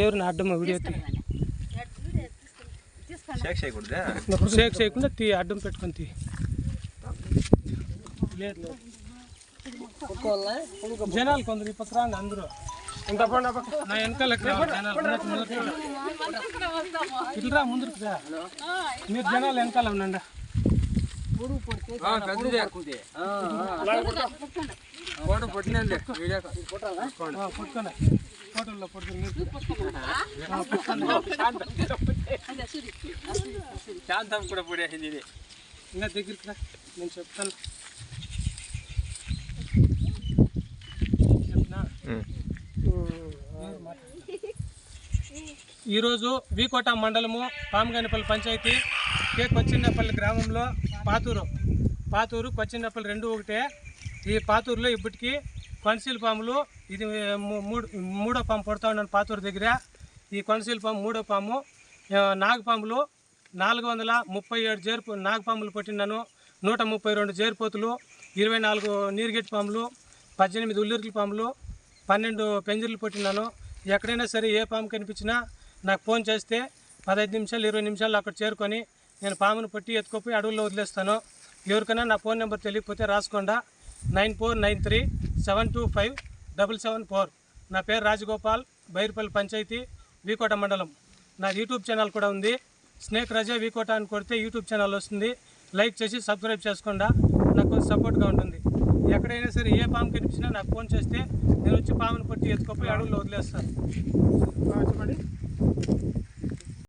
ఎవరిని అడ్డం వీడియో షేక్ చేయకుండా తీ అడ్డం పెట్టుకొని తీ జనాలు కొందరు ఈ పక్క రాండి అందరూ నా వెనకాల ఇట్లా ముందుకు రా మీరు జనాలు వెనకాల ఉండండి ఫోటోలో శాంతం కూడా పడేసింది ఇది ఇంకా దగ్గరికి రా నేను చెప్తాను ఈరోజు వీకోట మండలము పామగానిపల్లి పంచాయతీ కే కొచ్చిన్నపల్లి గ్రామంలో పాతూరు కొచ్చిన్నపల్లి రెండు ఒకటే. ఈ పాతూరులో ఇప్పటికీ కొనసీల పాములు ఇది మూడో పాము పడుతూ ఉన్నాను పాతూరు దగ్గర. ఈ కొనసీల పాము మూడో పాము. నాగపాములు 437 నాగపాములు పట్టినాను, 132 జేరుపోతులు, 24 నీరుగెట్టి పాములు, 18 ఉల్లిర్ల పాములు, 12 పెంజర్లు పట్టినాను. ఎక్కడైనా సరే ఏ పాము కనిపించినా నాకు ఫోన్ చేస్తే 15 నిమిషాలు 20 నిమిషాలు అక్కడ చేరుకొని నేను పామును పట్టి ఎత్తుకోపోయి అడవుల్లో వదిలేస్తాను. ఎవరికైనా నా ఫోన్ నెంబర్ తెలియకపోతే రాసుకోండా 9493725774. నా పేరు రాజగోపాల్, బైర్పల్లి పంచాయతీ, వీకోట మండలం. నా యూట్యూబ్ ఛానల్ కూడా ఉంది, స్నేక్ రజా వీకోట అని కొడితే యూట్యూబ్ ఛానల్ వస్తుంది. లైక్ చేసి సబ్స్క్రైబ్ చేసుకోండా, నాకు కొంచెం సపోర్ట్గా ఉంటుంది. ఎక్కడైనా సరే ఏ పాము కనిపించినా నాకు ఫోన్ చేస్తే నేను వచ్చి పామును పట్టి ఎత్తుకోపోయి అడవుల్లో వదిలేస్తాను.